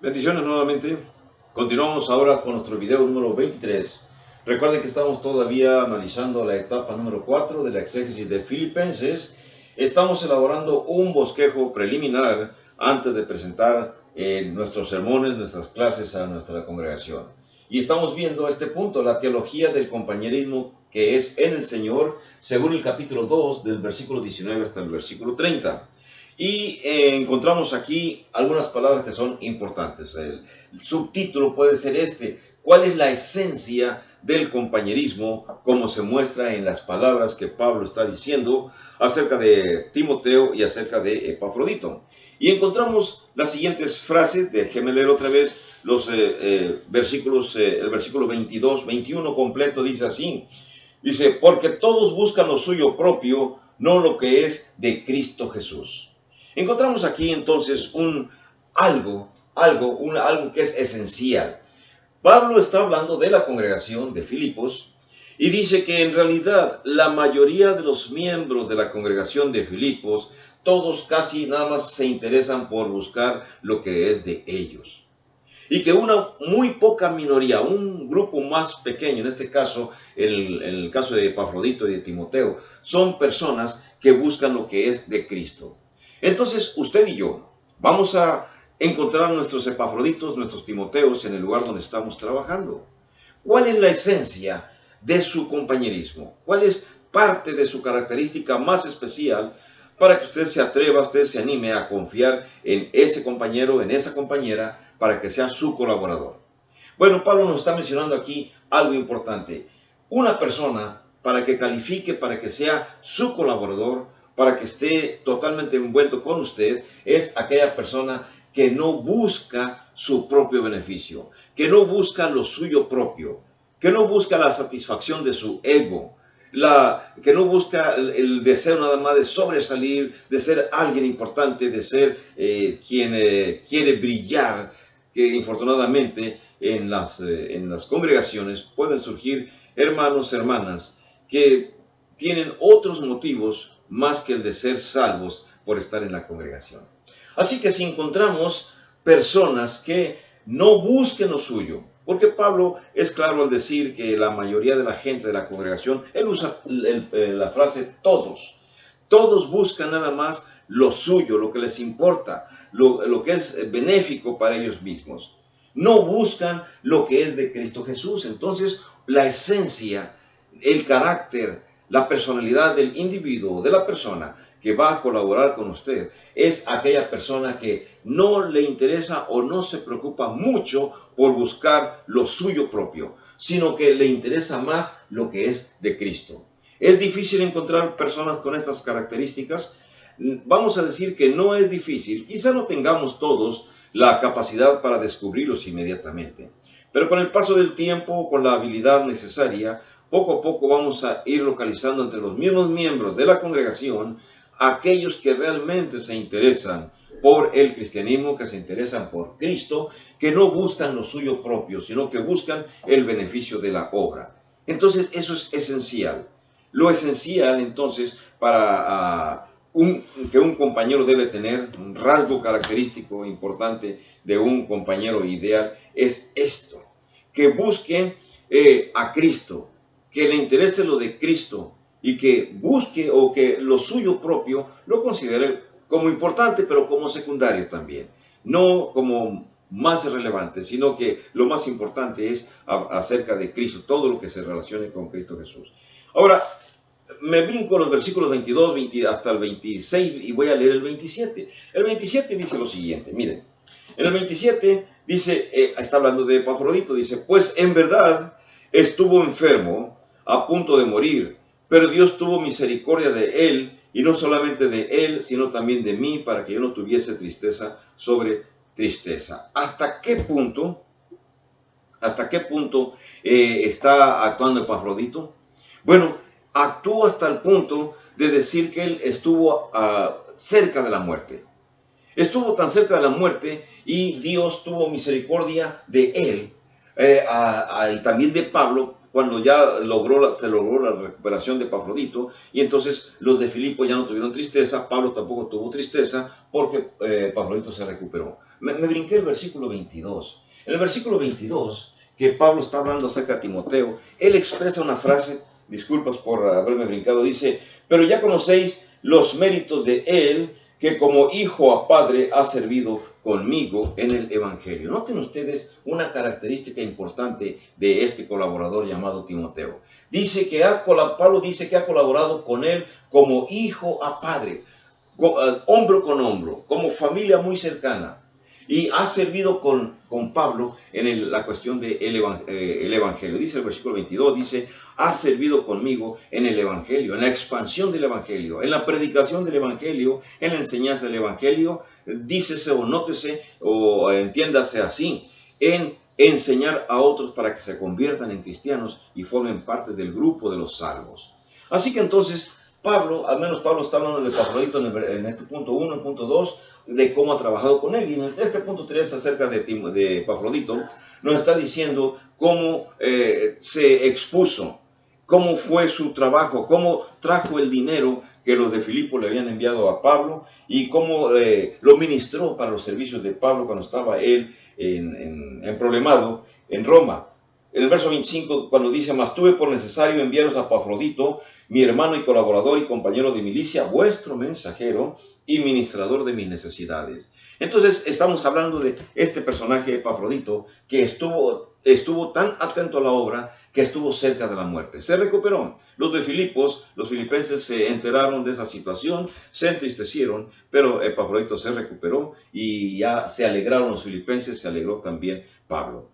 Bendiciones nuevamente. Continuamos ahora con nuestro video número 23. Recuerden que estamos todavía analizando la etapa número 4 de la exégesis de Filipenses. Estamos elaborando un bosquejo preliminar antes de presentar nuestros sermones, nuestras clases a nuestra congregación. Y estamos viendo a este punto la teología del compañerismo que es en el Señor, según el capítulo 2, del versículo 19 hasta el versículo 30. Y encontramos aquí algunas palabras que son importantes. El subtítulo puede ser este: ¿cuál es la esencia del compañerismo, como se muestra en las palabras que Pablo está diciendo acerca de Timoteo y acerca de Epafrodito? Y encontramos las siguientes frases. Déjenme leer otra vez los versículos. El versículo 22, 21 completo dice así. Dice: porque todos buscan lo suyo propio, no lo que es de Cristo Jesús. Encontramos aquí entonces algo que es esencial. Pablo está hablando de la congregación de Filipos y dice que en realidad la mayoría de los miembros de la congregación de Filipos, todos casi nada más se interesan por buscar lo que es de ellos. Y que una muy poca minoría, un grupo más pequeño, en este caso, en el caso de Epafrodito y de Timoteo, son personas que buscan lo que es de Cristo. Entonces, usted y yo vamos a encontrar nuestros Epafroditos, nuestros Timoteos en el lugar donde estamos trabajando. ¿Cuál es la esencia de su compañerismo? ¿Cuál es parte de su característica más especial para que usted se atreva, usted se anime a confiar en ese compañero, en esa compañera, para que sea su colaborador? Bueno, Pablo nos está mencionando aquí algo importante. Una persona, para que califique, para que sea su colaborador, para que esté totalmente envuelto con usted, es aquella persona que no busca su propio beneficio, que no busca lo suyo propio, que no busca la satisfacción de su ego, que no busca el deseo nada más de sobresalir, de ser alguien importante, de ser quien quiere brillar, que infortunadamente en las congregaciones pueden surgir hermanos, hermanas, que tienen otros motivos más que el de ser salvos por estar en la congregación. Así que si encontramos personas que no busquen lo suyo, porque Pablo es claro al decir que la mayoría de la gente de la congregación, él usa la frase todos. Todos buscan nada más lo suyo, lo que les importa, lo que es benéfico para ellos mismos. No buscan lo que es de Cristo Jesús. Entonces, la esencia, el carácter, la personalidad del individuo, de la persona que va a colaborar con usted, es aquella persona que no le interesa o no se preocupa mucho por buscar lo suyo propio, sino que le interesa más lo que es de Cristo. ¿Es difícil encontrar personas con estas características? Vamos a decir que no es difícil. Quizá no tengamos todos la capacidad para descubrirlos inmediatamente, pero con el paso del tiempo, con la habilidad necesaria, poco a poco vamos a ir localizando entre los mismos miembros de la congregación aquellos que realmente se interesan por el cristianismo, que se interesan por Cristo, que no buscan lo suyo propio, sino que buscan el beneficio de la obra. Entonces, eso es esencial. Lo esencial, entonces, para que un compañero debe tener, un rasgo característico importante de un compañero ideal, es esto: que busque a Cristo, que le interese lo de Cristo y que busque o que lo suyo propio lo considere como importante, pero como secundario también. No como más relevante, sino que lo más importante es acerca de Cristo, todo lo que se relacione con Cristo Jesús. Ahora, me brinco los versículos 22 hasta el 26 y voy a leer el 27. El 27 dice lo siguiente, miren. En el 27 dice, está hablando de Epafrodito, dice: pues en verdad estuvo enfermo, a punto de morir, pero Dios tuvo misericordia de él, y no solamente de él, sino también de mí, para que yo no tuviese tristeza sobre tristeza. ¿Hasta qué punto está actuando Epafrodito? Bueno, actuó hasta el punto de decir que él estuvo cerca de la muerte. Estuvo tan cerca de la muerte y Dios tuvo misericordia de él y también de Pablo, cuando ya se logró la recuperación de Epafrodito, y entonces los de Filipo ya no tuvieron tristeza, Pablo tampoco tuvo tristeza, porque Epafrodito se recuperó. Me brinqué el versículo 22. En el versículo 22, que Pablo está hablando acerca de Timoteo, él expresa una frase, disculpas por haberme brincado, dice: pero ya conocéis los méritos de él, que como hijo a padre ha servido conmigo en el Evangelio. Noten ustedes una característica importante de este colaborador llamado Timoteo. Pablo dice que ha colaborado con él como hijo a padre, hombro con hombro, como familia muy cercana. Y ha servido con Pablo en la cuestión del el Evangelio. Dice el versículo 22, dice: ha servido conmigo en el Evangelio, en la expansión del Evangelio, en la predicación del Evangelio, en la enseñanza del Evangelio, dícese o nótese o entiéndase así, en enseñar a otros para que se conviertan en cristianos y formen parte del grupo de los salvos. Así que entonces Pablo, al menos Pablo está hablando de Epafrodito en este punto 1, en punto 2, de cómo ha trabajado con él. Y en este punto 3, acerca de Epafrodito, nos está diciendo cómo se expuso, cómo fue su trabajo, cómo trajo el dinero que los de Filipo le habían enviado a Pablo y cómo lo ministró para los servicios de Pablo cuando estaba él en problemado en Roma. En el verso 25, cuando dice: mas tuve por necesario enviaros a Epafrodito, mi hermano y colaborador y compañero de milicia, vuestro mensajero y ministrador de mis necesidades. Entonces estamos hablando de este personaje Epafrodito que estuvo tan atento a la obra que estuvo cerca de la muerte. Se recuperó. Los filipenses se enteraron de esa situación, se entristecieron, pero Epafrodito se recuperó y ya se alegraron los filipenses, se alegró también Pablo.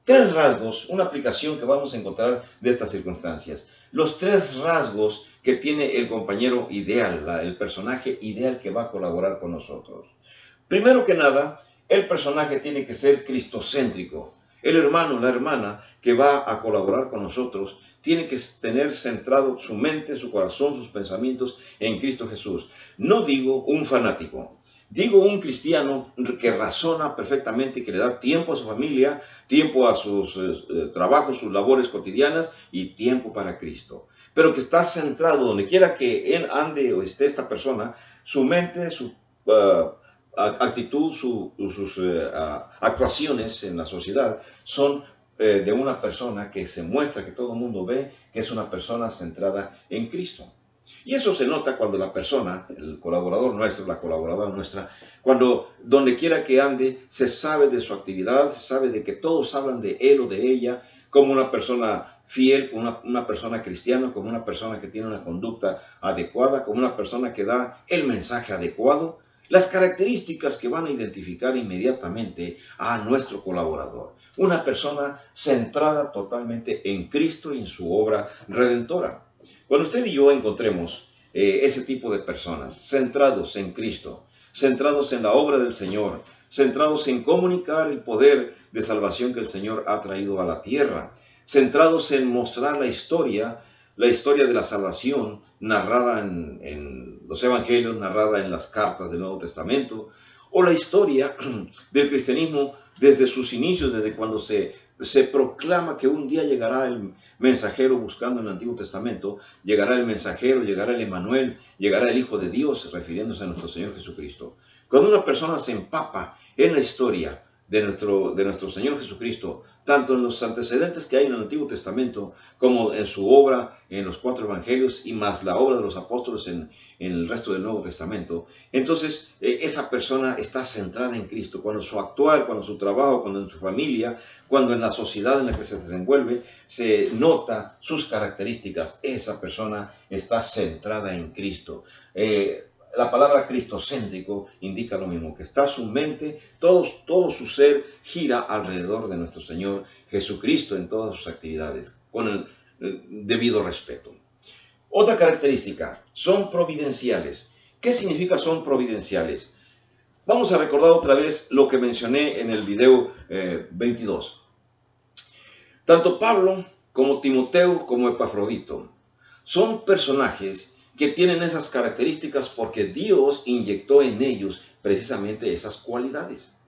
Tres rasgos, una aplicación que vamos a encontrar de estas circunstancias. Los tres rasgos que tiene el compañero ideal, el personaje ideal que va a colaborar con nosotros. Primero que nada, el personaje tiene que ser cristocéntrico. El hermano, la hermana que va a colaborar con nosotros, tiene que tener centrado su mente, su corazón, sus pensamientos en Cristo Jesús. No digo un fanático. Digo un cristiano que razona perfectamente y que le da tiempo a su familia, tiempo a sus trabajos, sus labores cotidianas y tiempo para Cristo. Pero que está centrado donde quiera que él ande o esté esta persona, su mente, su actitud, sus actuaciones en la sociedad son de una persona que se muestra, que todo el mundo ve, que es una persona centrada en Cristo. Y eso se nota cuando la persona, el colaborador nuestro, la colaboradora nuestra, cuando donde quiera que ande, se sabe de su actividad, se sabe de que todos hablan de él o de ella como una persona fiel, como una persona cristiana, como una persona que tiene una conducta adecuada, como una persona que da el mensaje adecuado, las características que van a identificar inmediatamente a nuestro colaborador. Una persona centrada totalmente en Cristo y en su obra redentora. Cuando usted y yo encontremos ese tipo de personas centrados en Cristo, centrados en la obra del Señor, centrados en comunicar el poder de salvación que el Señor ha traído a la tierra, centrados en mostrar la historia de la salvación narrada en los evangelios, narrada en las cartas del Nuevo Testamento, o la historia del cristianismo desde sus inicios, desde cuando se proclama que un día llegará el mensajero buscando en el Antiguo Testamento, llegará el mensajero, llegará el Emmanuel, llegará el Hijo de Dios, refiriéndose a nuestro Señor Jesucristo. Cuando una persona se empapa en la historia de nuestro Señor Jesucristo, tanto en los antecedentes que hay en el Antiguo Testamento, como en su obra, en los 4 evangelios, y más la obra de los apóstoles en el resto del Nuevo Testamento, entonces esa persona está centrada en Cristo. Cuando su actuar, cuando su trabajo, cuando en su familia, cuando en la sociedad en la que se desenvuelve, se nota sus características, esa persona está centrada en Cristo. La palabra cristocéntrico indica lo mismo, que está su mente, todo su ser gira alrededor de nuestro Señor Jesucristo en todas sus actividades, con el debido respeto. Otra característica, son providenciales. ¿Qué significa son providenciales? Vamos a recordar otra vez lo que mencioné en el video 22. Tanto Pablo como Timoteo como Epafrodito son personajes que tienen esas características porque Dios inyectó en ellos precisamente esas cualidades.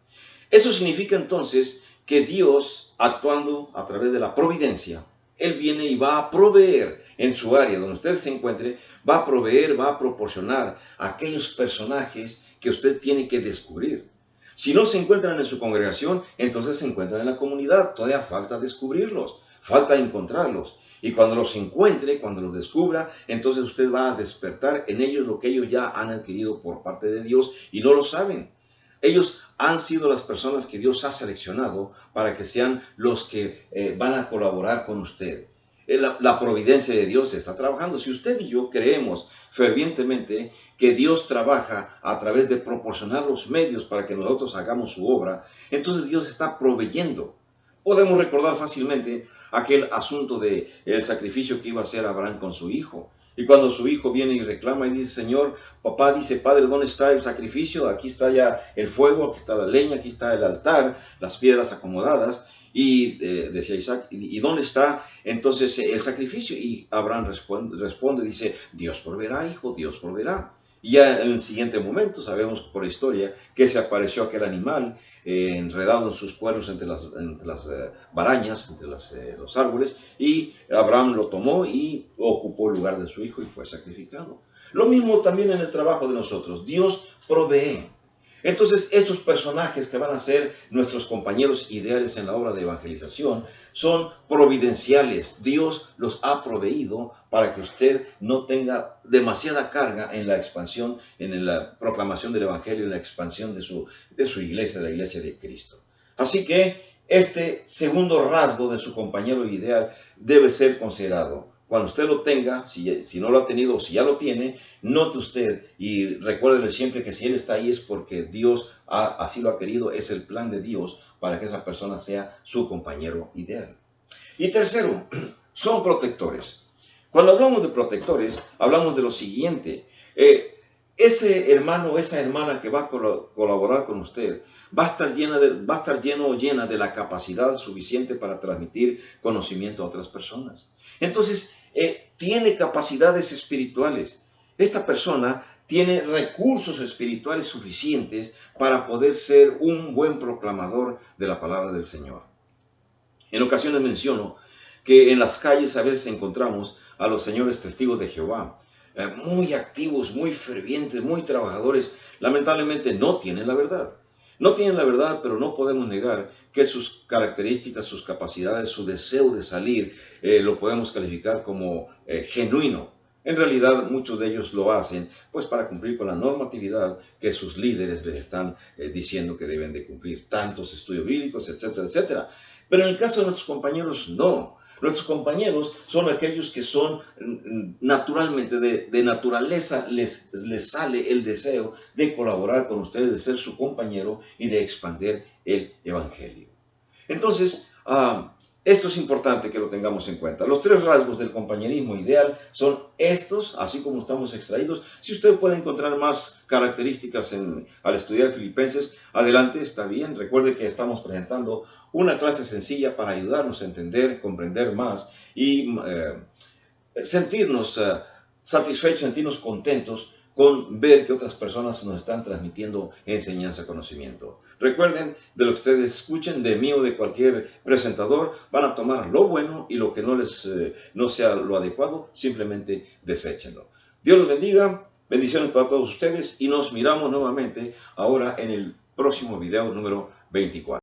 Eso significa entonces que Dios, actuando a través de la providencia, Él viene y va a proveer en su área donde usted se encuentre, va a proveer, va a proporcionar a aquellos personajes que usted tiene que descubrir. Si no se encuentran en su congregación, entonces se encuentran en la comunidad. Todavía falta descubrirlos, falta encontrarlos. Y cuando los encuentre, cuando los descubra, entonces usted va a despertar en ellos lo que ellos ya han adquirido por parte de Dios y no lo saben. Ellos han sido las personas que Dios ha seleccionado para que sean los que van a colaborar con usted. La providencia de Dios está trabajando. Si usted y yo creemos fervientemente que Dios trabaja a través de proporcionar los medios para que nosotros hagamos su obra, entonces Dios está proveyendo. Podemos recordar fácilmente aquel asunto del sacrificio que iba a hacer Abraham con su hijo. Y cuando su hijo viene y reclama y dice, Señor, papá dice, Padre, ¿dónde está el sacrificio? Aquí está ya el fuego, aquí está la leña, aquí está el altar, las piedras acomodadas. Y decía Isaac, ¿y dónde está entonces el sacrificio? Y Abraham responde, dice, Dios proveerá, hijo, Dios proveerá. Y ya en el siguiente momento sabemos por historia que se apareció aquel animal enredado en sus cuernos entre las barañas, entre los árboles, y Abraham lo tomó y ocupó el lugar de su hijo y fue sacrificado. Lo mismo también en el trabajo de nosotros. Dios provee. Entonces, estos personajes que van a ser nuestros compañeros ideales en la obra de evangelización son providenciales. Dios los ha proveído para que usted no tenga demasiada carga en la expansión, en la proclamación del Evangelio, en la expansión de su iglesia, de la iglesia de Cristo. Así que este segundo rasgo de su compañero ideal debe ser considerado. Cuando usted lo tenga, si no lo ha tenido o si ya lo tiene, note usted y recuérdele siempre que si Él está ahí es porque Dios así lo ha querido, es el plan de Dios para que esa persona sea su compañero ideal. Y tercero, son protectores. Cuando hablamos de protectores, hablamos de lo siguiente. Ese hermano o esa hermana que va a colaborar con usted va a estar lleno o llena de la capacidad suficiente para transmitir conocimiento a otras personas. Entonces, tiene capacidades espirituales. Esta persona tiene recursos espirituales suficientes para poder ser un buen proclamador de la palabra del Señor. En ocasiones menciono que en las calles a veces encontramos a los señores testigos de Jehová, muy activos, muy fervientes, muy trabajadores. Lamentablemente no tienen la verdad. No tienen la verdad, pero no podemos negar que sus características, sus capacidades, su deseo de salir, lo podemos calificar como genuino. En realidad, muchos de ellos lo hacen pues para cumplir con la normatividad que sus líderes les están diciendo que deben de cumplir, tantos estudios bíblicos, etcétera, etcétera. Pero en el caso de nuestros compañeros, no. Nuestros compañeros son aquellos que son naturalmente, de naturaleza, les sale el deseo de colaborar con ustedes, de ser su compañero y de expandir el Evangelio. Entonces, esto es importante que lo tengamos en cuenta. Los tres rasgos del compañerismo ideal son estos, así como estamos extraídos. Si usted puede encontrar más características al estudiar Filipenses, adelante, está bien. Recuerde que estamos presentando una clase sencilla para ayudarnos a entender, comprender más y sentirnos satisfechos, sentirnos contentos con ver que otras personas nos están transmitiendo enseñanza, conocimiento. Recuerden, de lo que ustedes escuchen, de mí o de cualquier presentador, van a tomar lo bueno y lo que no sea lo adecuado, simplemente deséchenlo. Dios los bendiga, bendiciones para todos ustedes y nos miramos nuevamente ahora en el próximo video número 24.